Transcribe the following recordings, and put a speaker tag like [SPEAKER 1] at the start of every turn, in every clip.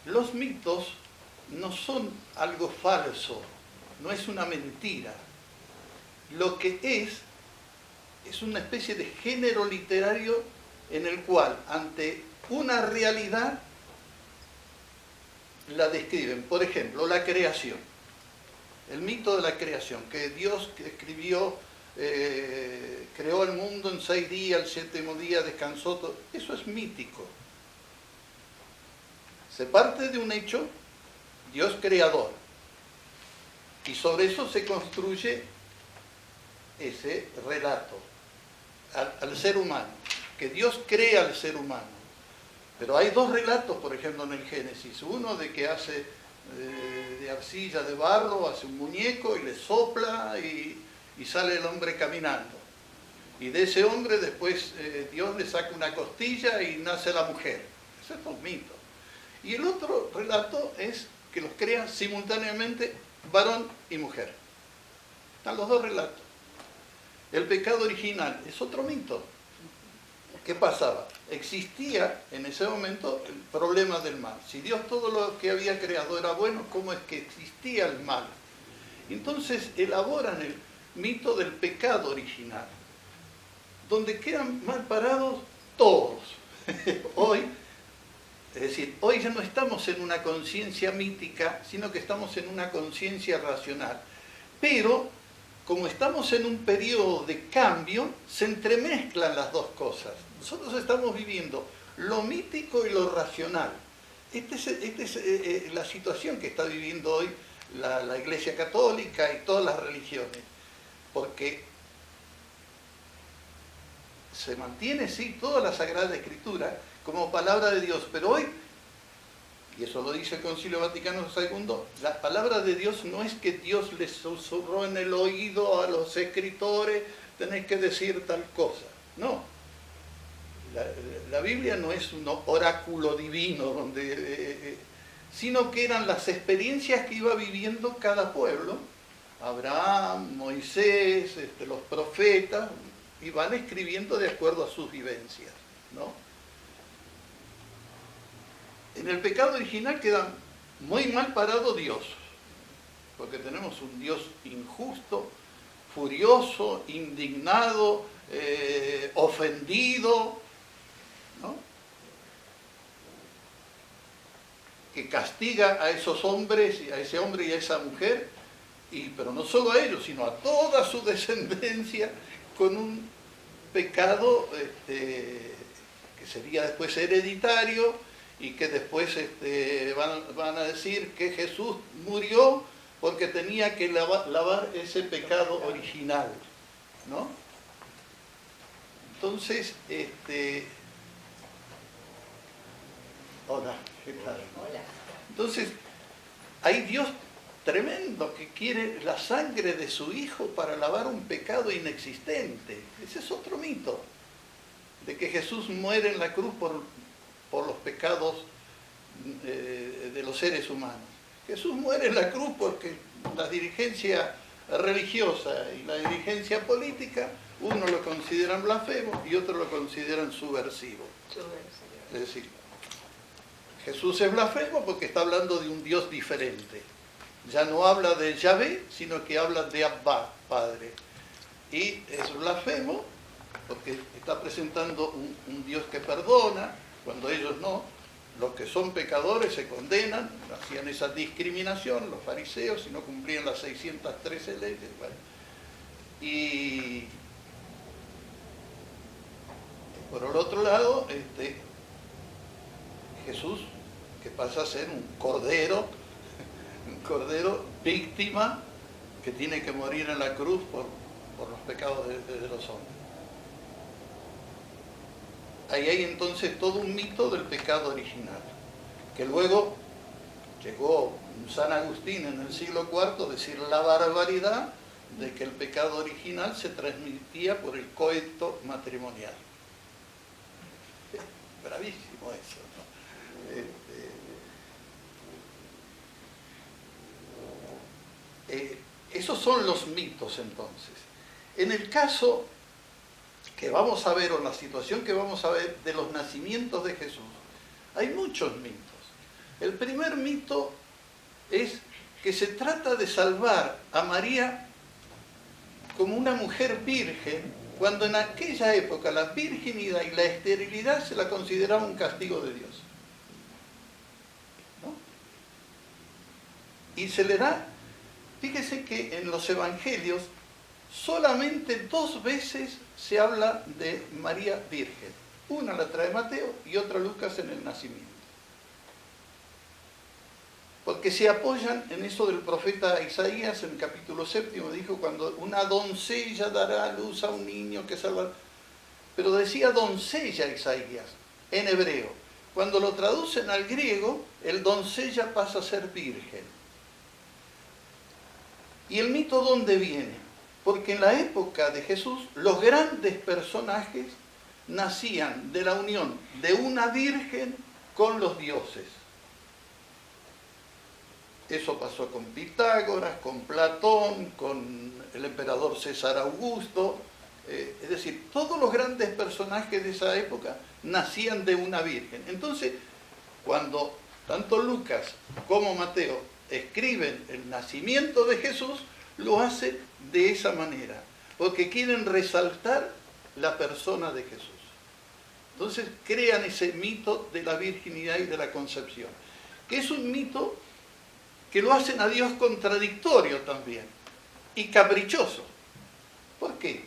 [SPEAKER 1] los mitos no son algo falso, no es una mentira. Lo que es una especie de género literario en el cual, ante una realidad, la describen. Por ejemplo, la creación. El mito de la creación, que Dios escribió, creó el mundo en 6 días, el 7º día descansó, todo. Eso es mítico. Se parte de un hecho, Dios creador, y sobre eso se construye ese relato al ser humano, que Dios crea al ser humano. Pero hay 2 relatos, por ejemplo, en el Génesis. Uno de que hace de arcilla, de barro, hace un muñeco y le sopla y sale el hombre caminando. Y de ese hombre después Dios le saca una costilla y nace la mujer. Ese es un mito. Y el otro relato es que los crea simultáneamente varón y mujer. Están los 2 relatos. El pecado original es otro mito. ¿Qué pasaba? Existía en ese momento el problema del mal. Si Dios todo lo que había creado era bueno, ¿cómo es que existía el mal? Entonces elaboran el mito del pecado original, donde quedan mal parados todos. Hoy, es decir, hoy ya no estamos en una conciencia mítica, sino que estamos en una conciencia racional. Pero, como estamos en un periodo de cambio, se entremezclan las 2 cosas. Nosotros estamos viviendo lo mítico y lo racional. Esta es la situación que está viviendo hoy la Iglesia Católica y todas las religiones. Porque se mantiene, sí, toda la Sagrada Escritura como palabra de Dios, pero hoy, y eso lo dice el Concilio Vaticano II, la palabra de Dios no es que Dios les susurró en el oído a los escritores, tenés que decir tal cosa. No. La Biblia no es un oráculo divino, sino que eran las experiencias que iba viviendo cada pueblo. Abraham, Moisés, los profetas, y van escribiendo de acuerdo a sus vivencias, ¿no? En el pecado original queda muy mal parado Dios, porque tenemos un Dios injusto, furioso, indignado, ofendido, ¿no? Que castiga a esos hombres, a ese hombre y a esa mujer, pero no solo a ellos, sino a toda su descendencia, con un pecado que sería después hereditario, y que después van a decir que Jesús murió porque tenía que lavar ese pecado original, ¿no? Entonces, hola, ¿qué tal?
[SPEAKER 2] Hola.
[SPEAKER 1] Entonces, hay Dios tremendo que quiere la sangre de su Hijo para lavar un pecado inexistente. Ese es otro mito, de que Jesús muere en la cruz por los pecados de los seres humanos. Jesús muere en la cruz porque la dirigencia religiosa y la dirigencia política, uno lo consideran blasfemo y otro lo consideran subversivo. Es decir, Jesús es blasfemo porque está hablando de un Dios diferente. Ya no habla de Yahvé, sino que habla de Abba, Padre. Y es blasfemo porque está presentando un Dios que perdona, cuando ellos no. Los que son pecadores se condenan, hacían esa discriminación, los fariseos, y no cumplían las 613 leyes. Bueno. Y por el otro lado, Jesús, que pasa a ser un cordero víctima, que tiene que morir en la cruz por los pecados de los hombres. Ahí hay entonces todo un mito del pecado original, que luego llegó San Agustín en el siglo IV a decir la barbaridad de que el pecado original se transmitía por el coito matrimonial. Bravísimo eso, ¿no? Esos son los mitos entonces. En el caso que vamos a ver, o en la situación que vamos a ver de los nacimientos de Jesús, hay muchos mitos. El primer mito es que se trata de salvar a María como una mujer virgen, cuando en aquella época la virginidad y la esterilidad se la consideraba un castigo de Dios. ¿No? Y se le da, fíjese que en los evangelios solamente 2 veces se habla de María Virgen. Una la trae Mateo y otra Lucas en el nacimiento. Porque se apoyan en eso del profeta Isaías, en el capítulo 7, dijo, cuando una doncella dará a luz a un niño que salva. Pero decía doncella Isaías, en hebreo. Cuando lo traducen al griego, el doncella pasa a ser virgen. ¿Y el mito dónde viene? Porque en la época de Jesús, los grandes personajes nacían de la unión de una virgen con los dioses. Eso pasó con Pitágoras, con Platón, con el emperador César Augusto. Es decir, todos los grandes personajes de esa época nacían de una virgen. Entonces, cuando tanto Lucas como Mateo escriben el nacimiento de Jesús, lo hacen de esa manera, porque quieren resaltar la persona de Jesús. Entonces crean ese mito de la virginidad y de la concepción, que es un mito que lo hacen a Dios contradictorio también, y caprichoso. ¿Por qué?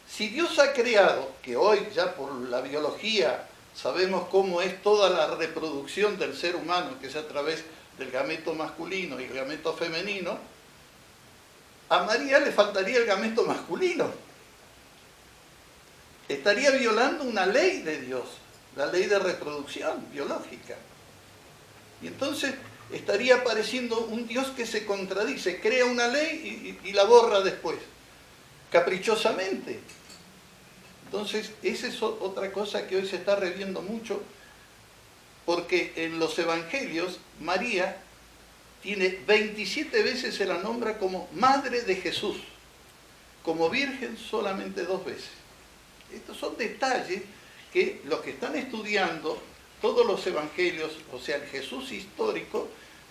[SPEAKER 1] Si Dios ha creado, que hoy ya por la biología sabemos cómo es toda la reproducción del ser humano, que es a través del gameto masculino y el gameto femenino, a María le faltaría el gameto masculino. Estaría violando una ley de Dios, la ley de reproducción biológica. Y entonces estaría apareciendo un Dios que se contradice, crea una ley y la borra después, caprichosamente. Entonces, esa es otra cosa que hoy se está reviendo mucho, porque en los evangelios María tiene 27 veces, se la nombra como Madre de Jesús, como Virgen solamente 2 veces. Estos son detalles que los que están estudiando todos los evangelios, o sea, el Jesús histórico,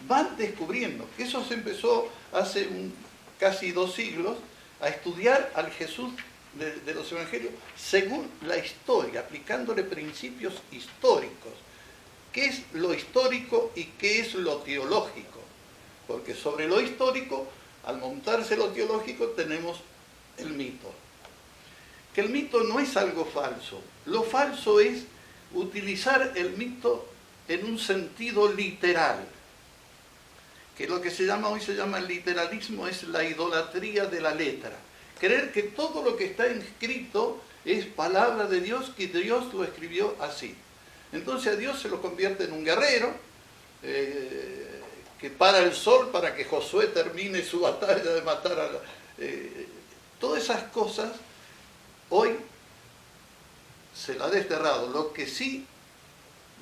[SPEAKER 1] van descubriendo, que eso se empezó hace casi 2 siglos, a estudiar al Jesús de los evangelios según la historia, aplicándole principios históricos. ¿Qué es lo histórico y qué es lo teológico? Porque sobre lo histórico, al montarse lo teológico, tenemos el mito. Que el mito no es algo falso. Lo falso es utilizar el mito en un sentido literal. Que lo que hoy se llama el literalismo es la idolatría de la letra. Creer que todo lo que está escrito es palabra de Dios, que Dios lo escribió así. Entonces a Dios se lo convierte en un guerrero, que para el sol para que Josué termine su batalla de matar a todas esas cosas, hoy se la ha desterrado. Lo que sí,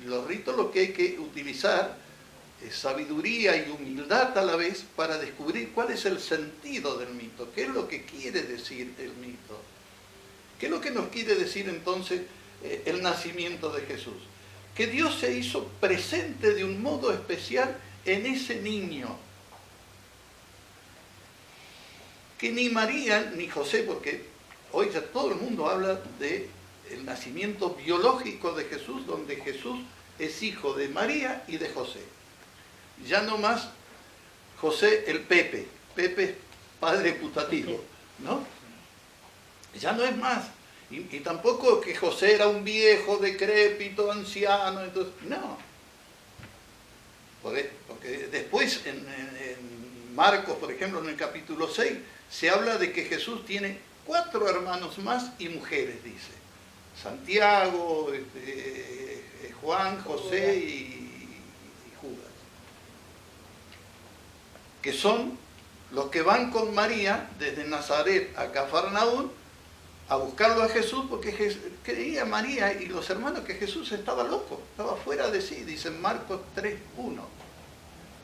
[SPEAKER 1] los ritos, lo que hay que utilizar es sabiduría y humildad a la vez para descubrir cuál es el sentido del mito, qué es lo que quiere decir el mito. ¿Qué es lo que nos quiere decir entonces el nacimiento de Jesús? Que Dios se hizo presente de un modo especial en ese niño. Que ni María ni José, porque hoy ya todo el mundo habla del nacimiento biológico de Jesús, donde Jesús es hijo de María y de José. Ya no más José el Pepe padre putativo, ¿no? Ya no es más. Y tampoco que José era un viejo, decrépito, anciano, entonces, no. Porque después en Marcos, por ejemplo, en el capítulo 6, se habla de que Jesús tiene 4 hermanos más y mujeres, dice. Santiago, Juan, José y Judas. Que son los que van con María desde Nazaret a Cafarnaúm a buscarlo a Jesús, porque creía María y los hermanos que Jesús estaba loco, estaba fuera de sí, dice en Marcos 3:1,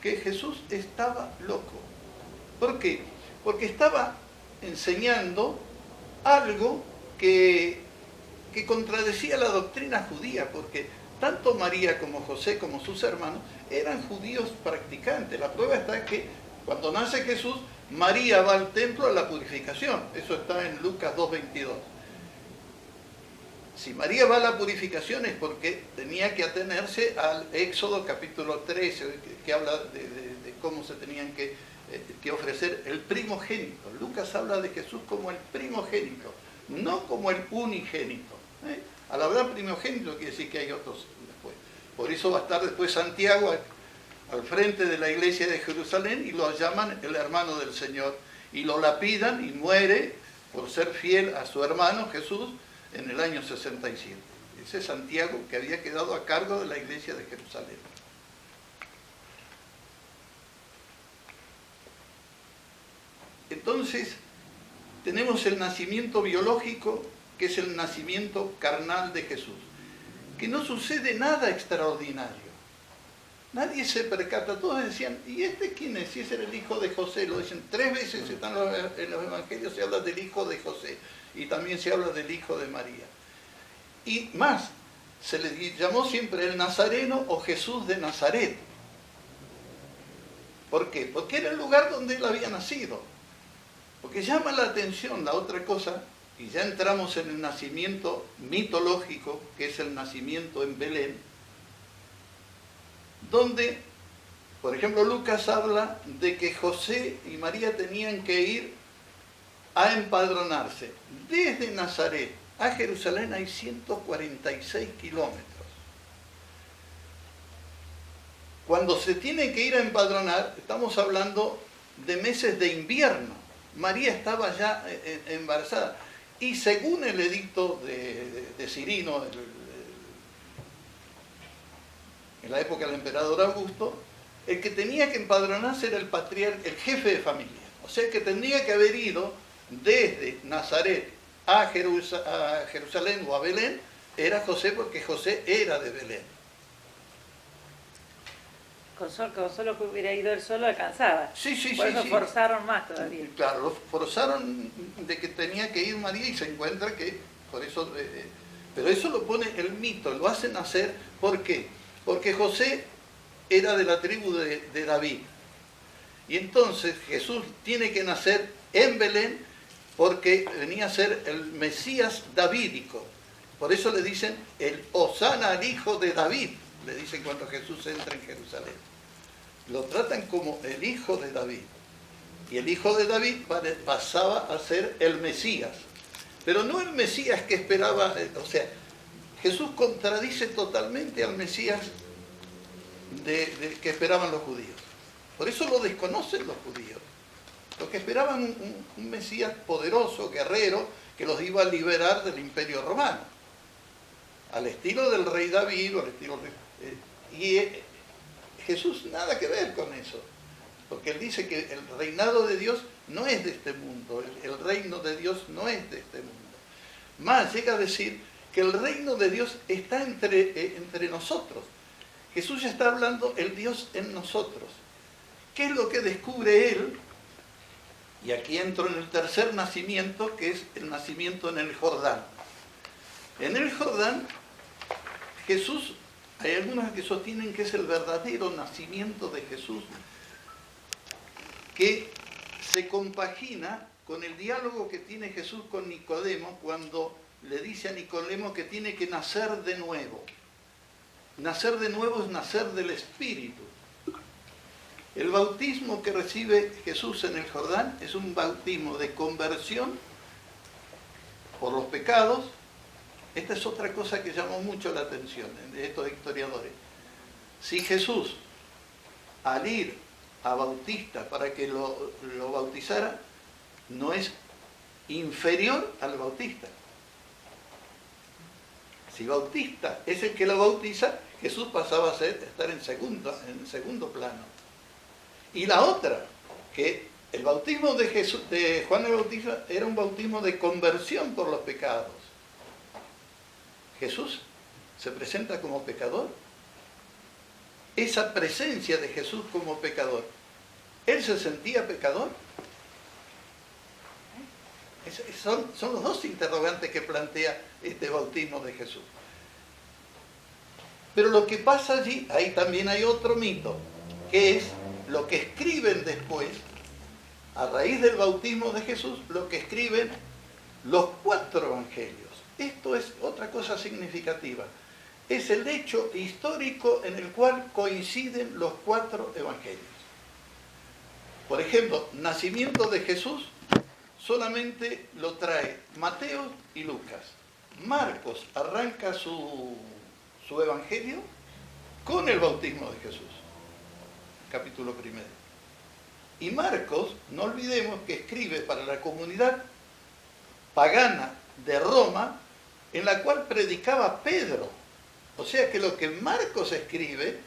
[SPEAKER 1] que Jesús estaba loco. ¿Por qué? Porque estaba enseñando algo que contradecía la doctrina judía, porque tanto María como José como sus hermanos eran judíos practicantes. La prueba está que cuando nace Jesús, María va al templo a la purificación. Eso está en Lucas 2:22. Si María va a la purificación es porque tenía que atenerse al Éxodo capítulo 13, que habla de cómo se tenían que ofrecer el primogénito. Lucas habla de Jesús como el primogénito, no como el unigénito. Al hablar primogénito quiere decir que hay otros después. Por eso va a estar después Santiago al frente de la iglesia de Jerusalén y lo llaman el hermano del Señor. Y lo lapidan y muere por ser fiel a su hermano Jesús en el año 67. Ese es Santiago que había quedado a cargo de la iglesia de Jerusalén. Entonces, tenemos el nacimiento biológico, que es el nacimiento carnal de Jesús, que no sucede nada extraordinario. Nadie se percata, todos decían, ¿y este quién es? Si ese era el hijo de José, lo dicen 3 veces en los evangelios, se habla del hijo de José, y también se habla del hijo de María. Y más, se le llamó siempre el Nazareno o Jesús de Nazaret. ¿Por qué? Porque era el lugar donde él había nacido. Porque llama la atención la otra cosa, y ya entramos en el nacimiento mitológico, que es el nacimiento en Belén, donde, por ejemplo, Lucas habla de que José y María tenían que ir a empadronarse. Desde Nazaret a Jerusalén hay 146 kilómetros. Cuando se tiene que ir a empadronar, estamos hablando de meses de invierno. María estaba ya embarazada. Y según el edicto de Cirino, en la época del emperador Augusto, el que tenía que empadronarse era el patriarca, el jefe de familia. O sea, que tendría que haber ido desde Nazaret a Jerusalén o a Belén, era José, porque José era de Belén.
[SPEAKER 2] Con solo que hubiera ido él solo alcanzaba.
[SPEAKER 1] Sí,
[SPEAKER 2] Por eso forzaron más todavía.
[SPEAKER 1] Claro, lo forzaron de que tenía que ir María y se encuentra que, por eso, pero eso lo pone el mito, lo hacen hacer, ¿por qué? Porque José era de la tribu de David. Y entonces Jesús tiene que nacer en Belén porque venía a ser el Mesías davídico. Por eso le dicen el Hosana al hijo de David, le dicen cuando Jesús entra en Jerusalén. Lo tratan como el hijo de David. Y el hijo de David pasaba a ser el Mesías. Pero no el Mesías que esperaba, o sea, Jesús contradice totalmente al Mesías que esperaban los judíos. Por eso lo desconocen los judíos. Los que esperaban un Mesías poderoso, guerrero, que los iba a liberar del imperio romano. Al estilo del rey David, o al estilo Jesús nada que ver con eso. Porque él dice que el reinado de Dios no es de este mundo. El reino de Dios no es de este mundo. Más, llega a decir que el reino de Dios está entre nosotros. Jesús ya está hablando el Dios en nosotros. ¿Qué es lo que descubre él? Y aquí entro en el tercer nacimiento, que es el nacimiento en el Jordán. En el Jordán, Jesús, hay algunos que sostienen que es el verdadero nacimiento de Jesús, que se compagina con el diálogo que tiene Jesús con Nicodemo cuando le dice a Nicodemo que tiene que nacer de nuevo. Nacer de nuevo es nacer del Espíritu. El bautismo que recibe Jesús en el Jordán es un bautismo de conversión por los pecados. Esta es otra cosa que llamó mucho la atención de estos historiadores. Si Jesús, al ir a Bautista para que lo bautizara, no es inferior al Bautista. Si Bautista es el que lo bautiza, Jesús pasaba a estar en segundo plano. Y la otra, que el bautismo de Juan el Bautista era un bautismo de conversión por los pecados. Jesús se presenta como pecador. Esa presencia de Jesús como pecador, ¿él se sentía pecador? Son los dos interrogantes que plantea este bautismo de Jesús. Pero lo que pasa allí, ahí también hay otro mito, que es lo que escriben después, a raíz del bautismo de Jesús, lo que escriben los 4 evangelios. Esto es otra cosa significativa. Es el hecho histórico en el cual coinciden los 4 evangelios. Por ejemplo, nacimiento de Jesús solamente lo trae Mateo y Lucas. Marcos arranca su evangelio con el bautismo de Jesús, capítulo 1. Y Marcos, no olvidemos que escribe para la comunidad pagana de Roma, en la cual predicaba Pedro. O sea que lo que Marcos escribe,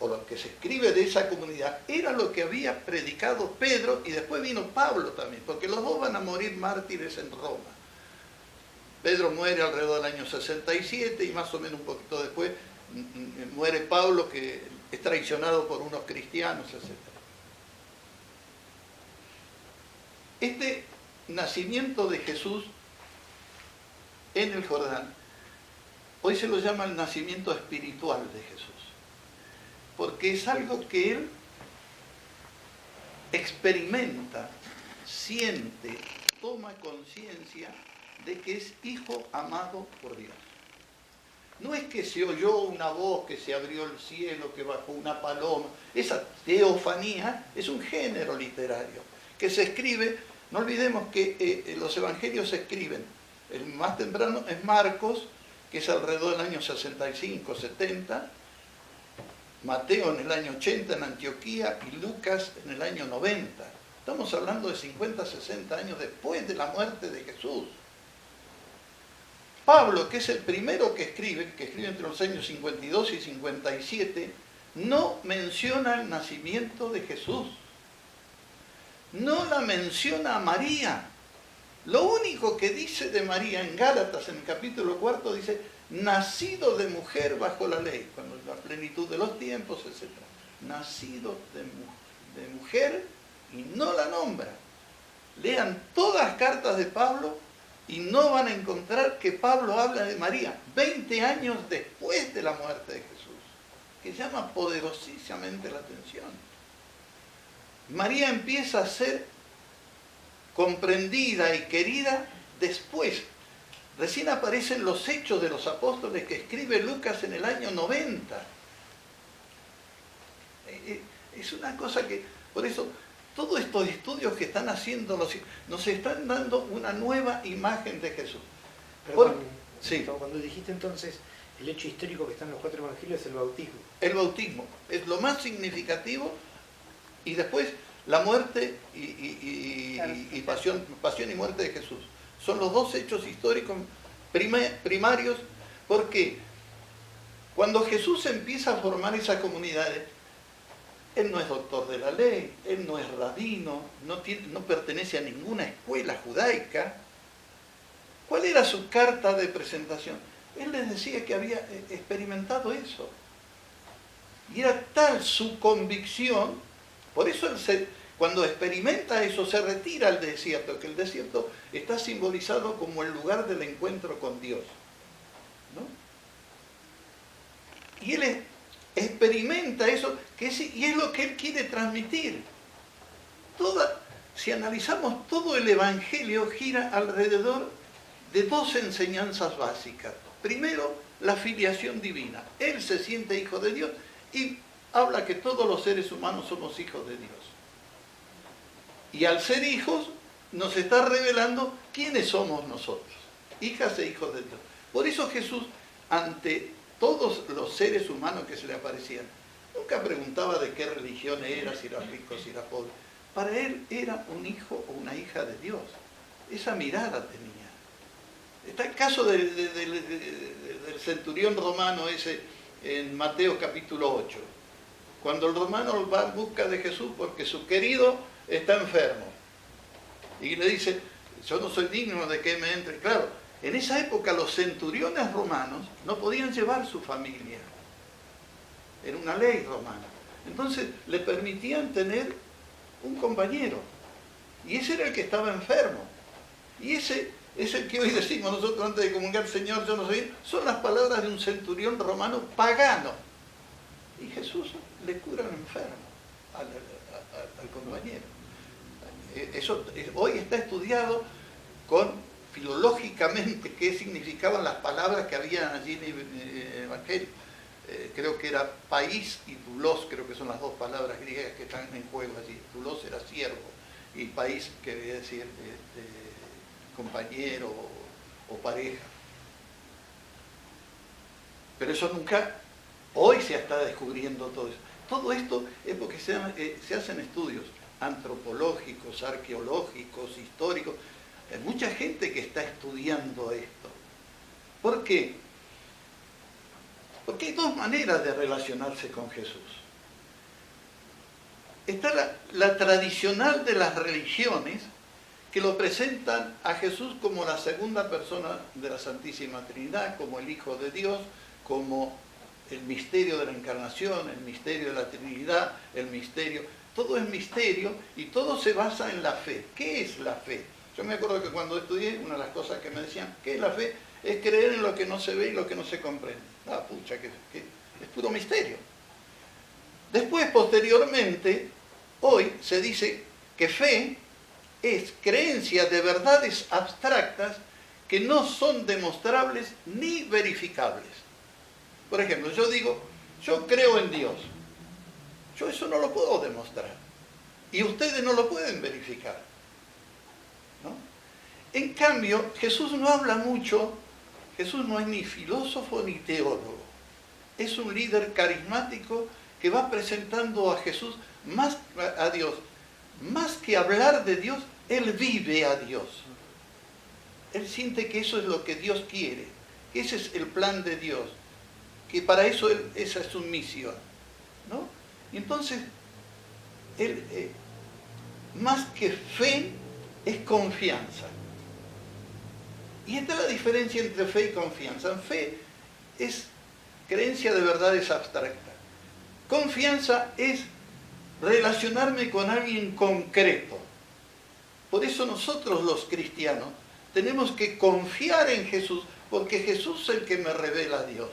[SPEAKER 1] o lo que se escribe de esa comunidad, era lo que había predicado Pedro, y después vino Pablo también, porque los dos van a morir mártires en Roma. Pedro muere alrededor del año 67 y más o menos un poquito después muere Pablo, que es traicionado por unos cristianos, etc. Este nacimiento de Jesús en el Jordán, hoy se lo llama el nacimiento espiritual de Jesús, porque es algo que él experimenta, siente, toma conciencia de que es hijo amado por Dios. No es que se oyó una voz, que se abrió el cielo, que bajó una paloma. Esa teofanía es un género literario que se escribe. No olvidemos que los evangelios se escriben. El más temprano es Marcos, que es alrededor del año 65, 70. Mateo en el año 80 en Antioquía y Lucas en el año 90. Estamos hablando de 50, 60 años después de la muerte de Jesús. Pablo, que es el primero que escribe entre los años 52 y 57, no menciona el nacimiento de Jesús. No la menciona a María. Lo único que dice de María en Gálatas, en el capítulo 4, dice, nacido de mujer bajo la ley, cuando la plenitud de los tiempos, etc. Nacido de mujer, y no la nombra. Lean todas las cartas de Pablo y no van a encontrar que Pablo habla de María 20 años después de la muerte de Jesús, que llama poderosísimamente la atención. María empieza a ser comprendida y querida después. Recién aparecen los Hechos de los Apóstoles que escribe Lucas en el año 90. Es una cosa que, por eso, todos estos estudios que están haciendo nos están dando una nueva imagen de Jesús.
[SPEAKER 3] Sí. Cuando dijiste entonces el hecho histórico que está en los 4 evangelios es el bautismo.
[SPEAKER 1] El bautismo es lo más significativo, y después la muerte y pasión y muerte de Jesús. Son los dos hechos históricos primarios, porque cuando Jesús empieza a formar esas comunidades, él no es doctor de la ley, él no es rabino, no pertenece a ninguna escuela judaica. ¿Cuál era su carta de presentación? Él les decía que había experimentado eso. Y era tal su convicción, por eso cuando experimenta eso se retira al desierto, que el desierto está simbolizado como el lugar del encuentro con Dios, ¿no? Y él experimenta eso, y es lo que él quiere transmitir. Si analizamos todo el Evangelio, gira alrededor de 2 enseñanzas básicas. Primero, la filiación divina. Él se siente hijo de Dios y habla que todos los seres humanos somos hijos de Dios. Y al ser hijos, nos está revelando quiénes somos nosotros, hijas e hijos de Dios. Por eso Jesús, ante todos los seres humanos que se le aparecían, nunca preguntaba de qué religión era, si era rico, si era pobre. Para él era un hijo o una hija de Dios. Esa mirada tenía. Está el caso del centurión romano ese en Mateo capítulo 8. Cuando el romano va en busca de Jesús porque su querido está enfermo. Y le dice, yo no soy digno de que me entre. Claro, en esa época los centuriones romanos no podían llevar su familia. Era una ley romana. Entonces le permitían tener un compañero. Y ese era el que estaba enfermo. Y ese Es el que hoy decimos nosotros antes de comulgar, Señor, yo no soy. Son las palabras de un centurión romano pagano. Y Jesús le cura a un enfermo, al compañero. Eso hoy está estudiado filológicamente qué significaban las palabras que había allí en el Evangelio. Creo que era país y doulos, creo que son las dos palabras griegas que están en juego allí. Doulos era siervo y país quería decir compañero o pareja. Pero eso nunca, hoy se está descubriendo todo eso. Todo esto es porque se hacen estudios antropológicos, arqueológicos, históricos. Hay mucha gente que está estudiando esto. ¿Por qué? Porque hay dos maneras de relacionarse con Jesús. Está la tradicional de las religiones, que lo presentan a Jesús como la segunda persona de la Santísima Trinidad, como el Hijo de Dios, como el misterio de la Encarnación, el misterio de la Trinidad, el misterio. Todo es misterio y todo se basa en la fe. ¿Qué es la fe? Yo me acuerdo que cuando estudié, una de las cosas que me decían, ¿qué es la fe? Es creer en lo que no se ve y lo que no se comprende. Ah, pucha, que es puro misterio. Después, posteriormente, hoy se dice que fe es creencia de verdades abstractas que no son demostrables ni verificables. Por ejemplo, yo digo, yo creo en Dios. Yo eso no lo puedo demostrar. Y ustedes no lo pueden verificar, ¿no? En cambio, Jesús no habla mucho. Jesús no es ni filósofo ni teólogo. Es un líder carismático que va presentando a Jesús, más a Dios. Más que hablar de Dios, Él vive a Dios. Él siente que eso es lo que Dios quiere. Ese es el plan de Dios. Que para eso esa es su misión, ¿no? Y entonces, él, más que fe, es confianza. Y esta es la diferencia entre fe y confianza. Fe es creencia de verdades abstractas. Confianza es relacionarme con alguien concreto. Por eso nosotros los cristianos tenemos que confiar en Jesús, porque Jesús es el que me revela a Dios.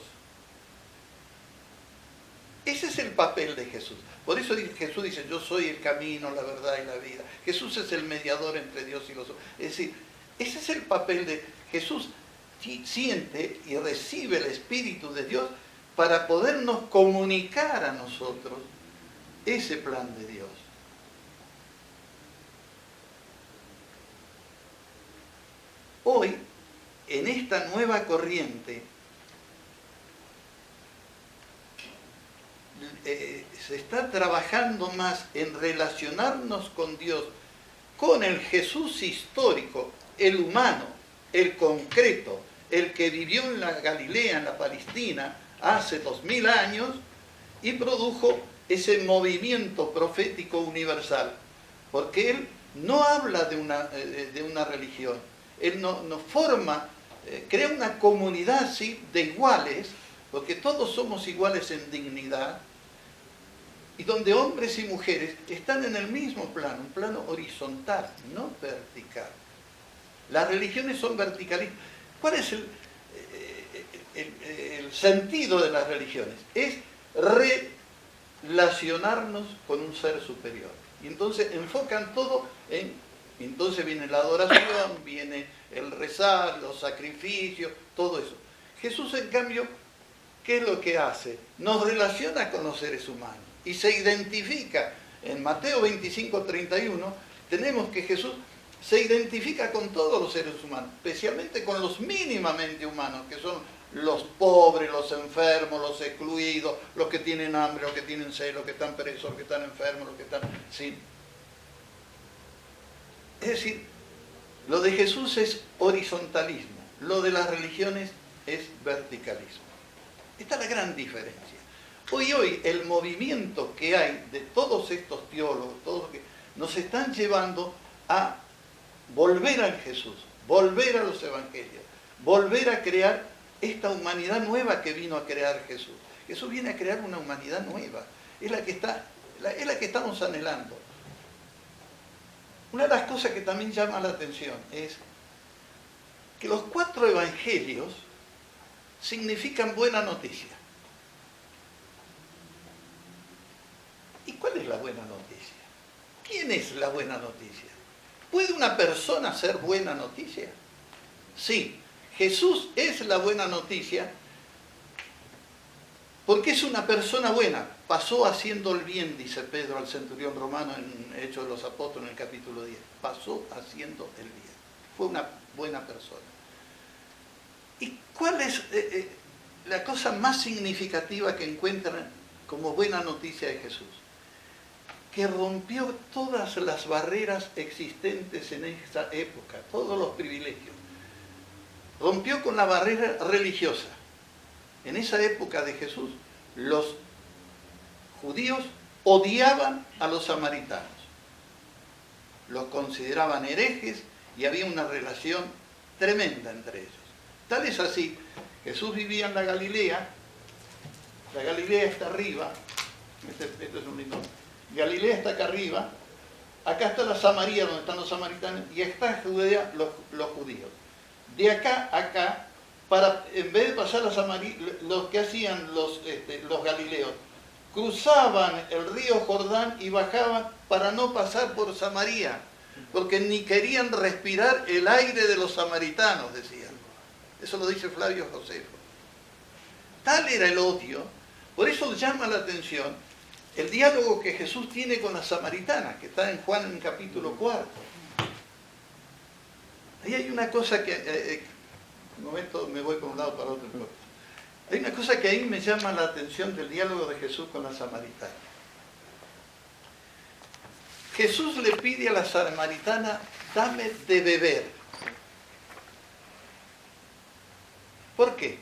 [SPEAKER 1] Ese es el papel de Jesús. Por eso Jesús dice, yo soy el camino, la verdad y la vida. Jesús es el mediador entre Dios y los hombres. Es decir, ese es el papel de Jesús. Siente y recibe el Espíritu de Dios para podernos comunicar a nosotros ese plan de Dios. Hoy, en esta nueva corriente, se está trabajando más en relacionarnos con Dios, con el Jesús histórico, el humano, el concreto, el que vivió en la Galilea, en la Palestina, hace 2000 años y produjo ese movimiento profético universal. Porque Él no habla de una religión, Él no forma, crea una comunidad ¿sí? de iguales, porque todos somos iguales en dignidad, y donde hombres y mujeres están en el mismo plano, un plano horizontal, no vertical. Las religiones son verticalistas. ¿Cuál es el sentido de las religiones? Es relacionarnos con un ser superior. Y entonces enfocan todo en... Entonces viene la adoración, viene el rezar, los sacrificios, todo eso. Jesús, en cambio, ¿qué es lo que hace? Nos relaciona con los seres humanos y se identifica. En Mateo 25:31 tenemos que Jesús se identifica con todos los seres humanos, especialmente con los mínimamente humanos, que son los pobres, los enfermos, los excluidos, los que tienen hambre, los que tienen sed, los que están presos, los que están enfermos, los que están sin. Es decir, lo de Jesús es horizontalismo, lo de las religiones es verticalismo. Esta es la gran diferencia. Hoy el movimiento que hay de todos estos teólogos, todos los que nos están llevando a volver al Jesús, volver a los evangelios, volver a crear esta humanidad nueva que vino a crear Jesús. Jesús viene a crear una humanidad nueva, es la que estamos anhelando. Una de las cosas que también llama la atención es que los 4 evangelios significan buena noticia. ¿Y cuál es la buena noticia? ¿Quién es la buena noticia? ¿Puede una persona ser buena noticia? Sí, Jesús es la buena noticia porque es una persona buena. Pasó haciendo el bien, dice Pedro al centurión romano en Hechos de los Apóstoles en el capítulo 10. Pasó haciendo el bien. Fue una buena persona. ¿Y cuál es la cosa más significativa que encuentran como buena noticia de Jesús? Que rompió todas las barreras existentes en esa época, todos los privilegios. Rompió con la barrera religiosa. En esa época de Jesús, los judíos odiaban a los samaritanos. Los consideraban herejes y había una relación tremenda entre ellos. Tal es así, Jesús vivía en la Galilea está arriba, este es un lindo. Galilea está acá arriba, acá está la Samaria donde están los samaritanos y acá está Judea los judíos. De acá a acá, en vez de pasar la Samaria, lo que hacían los galileos, cruzaban el río Jordán y bajaban para no pasar por Samaria, porque ni querían respirar el aire de los samaritanos, decían. Eso lo dice Flavio Josefo. Tal era el odio, por eso llama la atención el diálogo que Jesús tiene con las samaritanas, que está en Juan en capítulo 4. Ahí hay una cosa que, un momento me voy por un lado para otro. Hay una cosa que ahí me llama la atención del diálogo de Jesús con la samaritana. Jesús le pide a la samaritana, dame de beber. ¿Por qué?